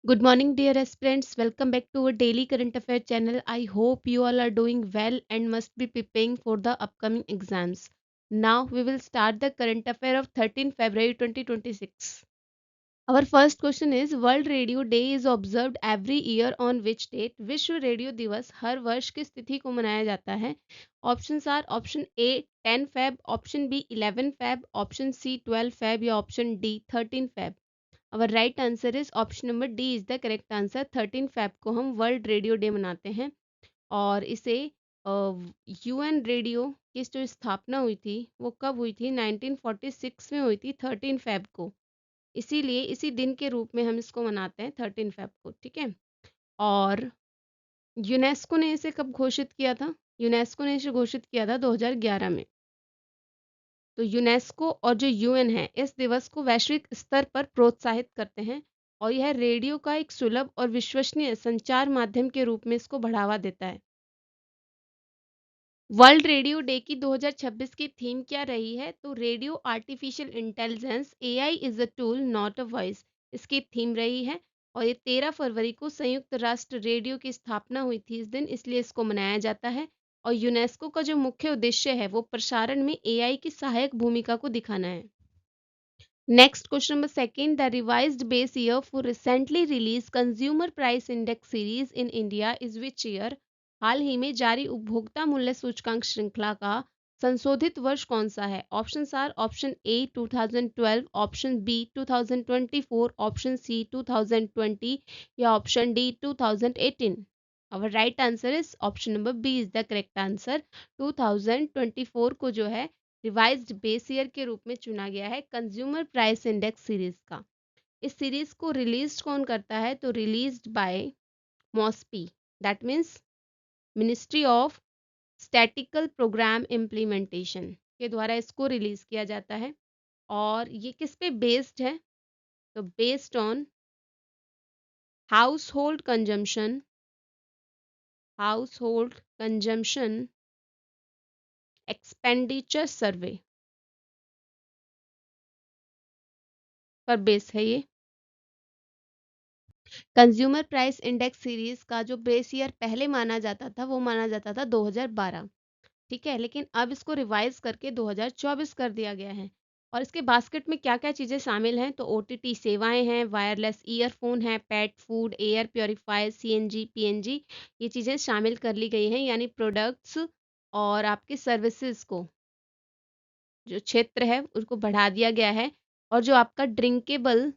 Good morning, dear aspirants. Welcome back to our daily current affair channel. I hope you all are doing well and must be preparing for the upcoming exams. Now we will start the current affair of 13 February 2026. Our first question is World Radio Day is observed every year on which date? विश्व radio दिवस हर वर्ष किस तिथि को मनाया जाता है? Options are option A 10 Feb, option B 11 Feb, option C 12 Feb या option D 13 Feb. Our right answer is option number D is the correct answer. 13 Feb को हम वर्ल्ड रेडियो डे मनाते हैं और इसे यूएन रेडियो की जो स्थापना हुई थी वो कब हुई थी? 1946 में हुई थी 13 फेब को. इसीलिए इसी दिन के रूप में हम इसको मनाते हैं 13 फेब को. ठीक है. और यूनेस्को ने इसे कब घोषित किया था? यूनेस्को ने इसे घोषित किया था 2011 में. तो यूनेस्को और जो यूएन है इस दिवस को वैश्विक स्तर पर प्रोत्साहित करते हैं और यह रेडियो का एक सुलभ और विश्वसनीय संचार माध्यम के रूप में इसको बढ़ावा देता है. वर्ल्ड रेडियो डे की 2026 की थीम क्या रही है? तो radio artificial intelligence, AI is a tool not a voice, इसकी थीम रही है. और ये 13 फरवरी को संयुक्त राष्ट्र रेडियो की स्थापना हुई थी इस दिन, इसलिए इसको मनाया जाता है. और यूनेस्को का जो मुख्य उद्देश्य है वो प्रसारण में एआई की सहायक भूमिका को दिखाना है. Next question number second, the revised base year for recently released consumer price index series in India is which year? हाल ही में जारी उपभोक्ता मूल्य सूचकांक श्रृंखला का संशोधित वर्ष कौन सा है? Options are option A 2012, option B 2024, option C 2020 या option D 2018. Our right answer is option number B is the correct answer. 2024 को जो है रिवाइज्ड बेस ईयर के रूप में चुना गया है कंज्यूमर प्राइस इंडेक्स सीरीज का. इस सीरीज को रिलीज कौन करता है? तो released by MoSPI, that means ministry of statical programme implementation के द्वारा इसको रिलीज किया जाता है. और ये किस पे बेस्ड है? तो based on house hold consumption expenditure सर्वे पर बेस है ये. कंज्यूमर प्राइस इंडेक्स सीरीज का जो बेस ईयर पहले माना जाता था वो माना जाता था 2012. ठीक है, लेकिन अब इसको रिवाइज करके 2024 कर दिया गया है. और इसके बास्केट में क्या क्या चीज़ें शामिल हैं? तो ओटीटी सेवाएं हैं, वायरलेस ईयरफोन है, pet food, air purifier, CNG, PNG, ये चीज़ें शामिल कर ली गई हैं. यानी प्रोडक्ट्स और आपके सर्विसेज को जो क्षेत्र है उसको बढ़ा दिया गया है. और जो आपका ड्रिंकेबल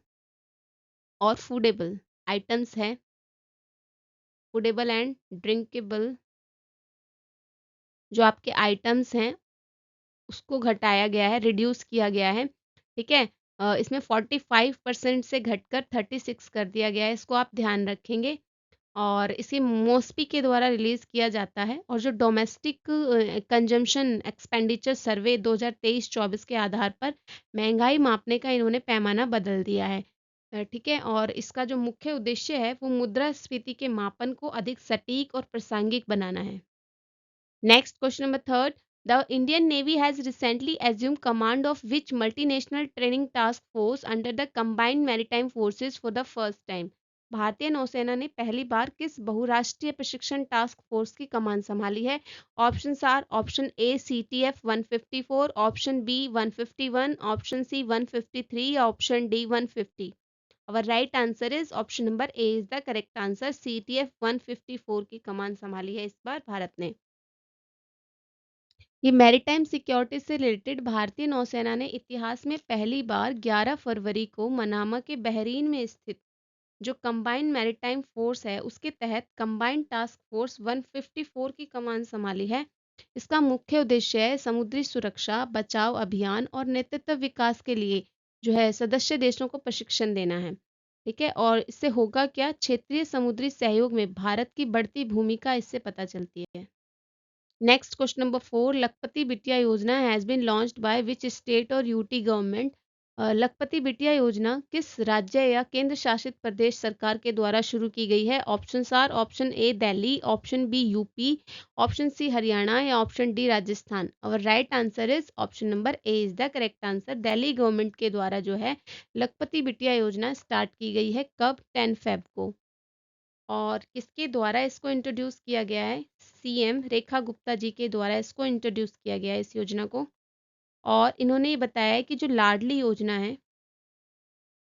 और फूडेबल आइटम्स है, फूडेबल एंड ड्रिंकेबल जो आपके आइटम्स हैं उसको घटाया गया है, रिड्यूस किया गया है. ठीक है. इसमें 45% से घटकर 36 कर दिया गया है, इसको आप ध्यान रखेंगे. और इसे मोस्पी के द्वारा रिलीज किया जाता है. और जो डोमेस्टिक कंजम्पशन एक्सपेंडिचर सर्वे 2023-24 के आधार पर महंगाई मापने का इन्होंने पैमाना बदल दिया है. ठीक है. और इसका जो मुख्य उद्देश्य है वो मुद्रास्फीति के मापन को अधिक सटीक और प्रासंगिक बनाना है. Next question number third. The Indian Navy has recently assumed command of which multinational training task force under the Combined Maritime Forces for the first time? भारतीय नौसेना ने पहली बार किस बहुराष्ट्रीय प्रशिक्षण टास्क फोर्स की कमान संभाली है? Option are option A CTF 154, option B 151, option C 153 या option D 150. Our right answer is option number A is the correct answer. CTF 154 की कमान संभाली है इस बार भारत ने. ये मैरीटाइम सिक्योरिटी से रिलेटेड भारतीय नौसेना ने इतिहास में पहली बार 11 फरवरी को मनामा के बहरीन में स्थित जो कंबाइंड मैरीटाइम फोर्स है उसके तहत कंबाइंड टास्क फोर्स 154 की कमान संभाली है. इसका मुख्य उद्देश्य है समुद्री सुरक्षा, बचाव अभियान और नेतृत्व विकास के लिए जो है सदस्य देशों को प्रशिक्षण देना है. ठीक है. और इससे होगा क्या? क्षेत्रीय समुद्री सहयोग में भारत की बढ़ती भूमिका इससे पता चलती है. Next question number 4. Lakpati Bitya Yojana has been launched by which state or UT government? लखपति बिटिया योजना किस राज्य या केंद्र शासित प्रदेश सरकार के द्वारा शुरू की गई है? Options are option A Delhi, option B UP, option C Haryana या option D Rajasthan. Our right answer is option number A is the correct answer. Delhi government के द्वारा जो है लखपति बिटिया योजना स्टार्ट की गई है। कब? 10 फेब को। और किसके द्वारा इसको इंट्रोड्यूस किया गया है? सीएम रेखा गुप्ता जी के द्वारा इसको इंट्रोड्यूस किया गया है इस योजना को। और इन्होंने ये बताया है कि जो लाडली योजना है,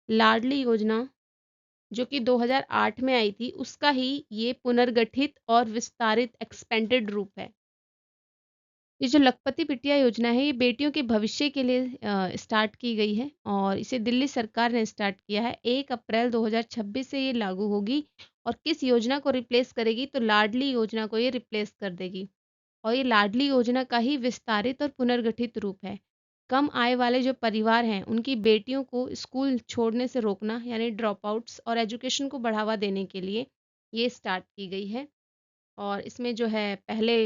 लाडली योजना जो कि 2008 में आई थी, उसका ही ये पुनर्गठित और विस्तारित एक्सपेंडेड रूप है। ये जो लखपति बिटिया योजना है, ये बेटियों के भविष्य के लिए स्टार्ट की गई है और इसे दिल्ली सरकार ने स्टार्ट किया है। 1 अप्रैल 2026 से ये लागू होगी। और किस योजना को रिप्लेस करेगी? तो लाडली योजना को ये रिप्लेस कर देगी। और ये लाडली योजना का ही विस्तारित और पुनर्गठित रूप है। कम आय वाले जो परिवार हैं, उनकी बेटियों को स्कूल छोड़ने से रोकना यानी ड्रॉप आउट्स और एजुकेशन को बढ़ावा देने के लिए ये स्टार्ट की गई है। और इसमें जो है पहले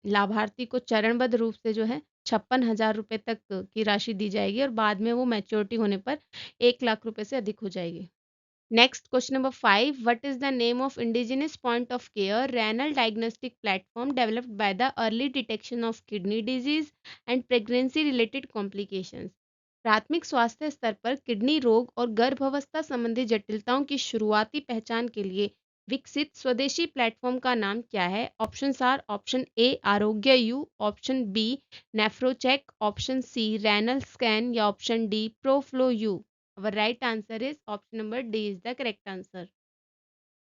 लाभार्थी को चरणबद्ध रूप से जो है 56,000 रुपये तक की राशि दी जाएगी और बाद में वो मैच्योरिटी होने पर 1 लाख रुपए से अधिक हो जाएगी। Next, question number 5. What is the name of indigenous point of care renal diagnostic platform developed by the early detection of kidney disease and pregnancy related complications? प्राथमिक स्वास्थ्य स्तर पर किडनी रोग और गर्भावस्था संबंधी जटिलताओं की शुरुआती पहचान के लिए विकसित स्वदेशी प्लेटफॉर्म का नाम क्या है? Option are option A Arogya U, option B Nephrocheck, option C renal scan या option D Proflo U. Our right answer is option number D is the correct answer.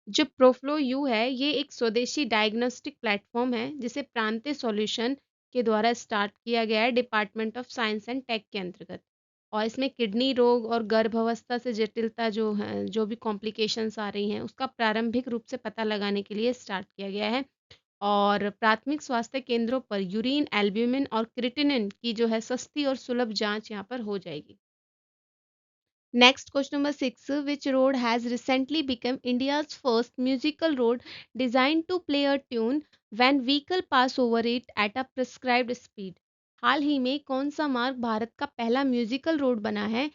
जो प्रोफ्लो यू है, ये एक स्वदेशी डायग्नोस्टिक प्लेटफॉर्म है जिसे प्रांतीय सॉल्यूशन के द्वारा स्टार्ट किया गया है department of science and tech के अंतर्गत। और इसमें किडनी रोग और गर्भावस्था से जटिलता जो है, जो भी कॉम्प्लिकेशंस आ रही हैं, उसका प्रारंभिक रूप से पता लगाने के लिए स्टार्ट किया गया है। और प्राथमिक स्वास्थ्य केंद्रों पर यूरिन, एल्ब्यूमिन और क्रिटिनिन की जो है सस्ती और सुलभ जांच यहाँ पर हो जाएगी। Next, question number 6. Which road has recently become India's first musical road designed to play a tune when vehicle pass over it at a prescribed speed? हाल ही में कौन सा मार्ग भारत का पहला म्यूजिकल रोड बना है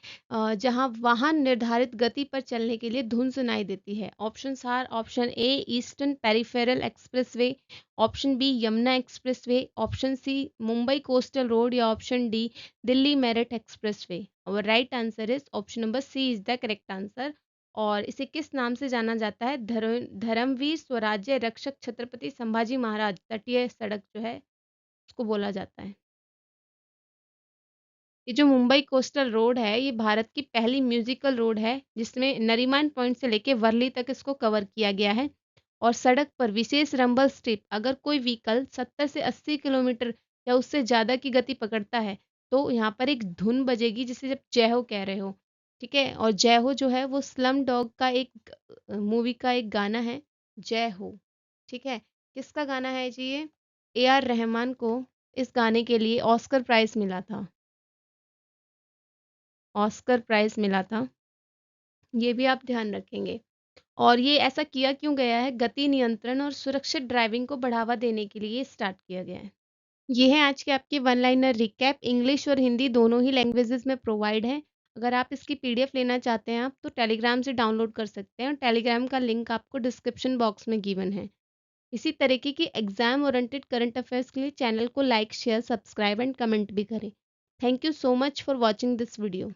जहां वाहन निर्धारित गति पर चलने के लिए धुन सुनाई देती है? Option are option A eastern peripheral expressway, option B Yamuna expressway, option C Mumbai coastal road या option D Delhi Meerut expressway. और right answer is option number C is the correct answer. और इसे किस नाम से जाना जाता है? धर्मवीर स्वराज्य रक्षक छत्रपति संभाजी महाराज तटीय सड़क जो है उसको बोला जाता है। ये जो मुंबई कोस्टल रोड है, ये भारत की पहली म्यूजिकल रोड है जिसमें नरीमान पॉइंट से लेके वर्ली तक इसको कवर किया गया है। और सड़क पर विशेष रंबल स्ट्रिप, अगर कोई व्हीकल 70 से 80 किलोमीटर या उससे ज़्यादा की गति पकड़ता है तो यहाँ पर एक धुन बजेगी जिसे जब जय हो कह रहे हो। ठीक है। और जय हो जो है वो स्लम डॉग का एक मूवी का एक गाना है, जय हो। ठीक है। किसका गाना है जी ये? ए आर रहमान को इस गाने के लिए ऑस्कर प्राइज मिला था। ऑस्कर प्राइज मिला था, ये भी आप ध्यान रखेंगे। और ये ऐसा किया क्यों गया है? गति नियंत्रण और सुरक्षित ड्राइविंग को बढ़ावा देने के लिए स्टार्ट किया गया है। ये है आज के आपके वन लाइनर रिकैप। इंग्लिश और हिंदी दोनों ही लैंग्वेजेस में प्रोवाइड है। अगर आप इसकी पीडीएफ लेना चाहते हैं आप तो टेलीग्राम से डाउनलोड कर सकते हैं और टेलीग्राम का लिंक आपको डिस्क्रिप्शन बॉक्स में गिवन है। इसी तरीके की एग्जाम ओरिएंटेड करंट अफेयर्स के लिए चैनल को like, share, subscribe and comment भी करें। Thank you so much for watching this video.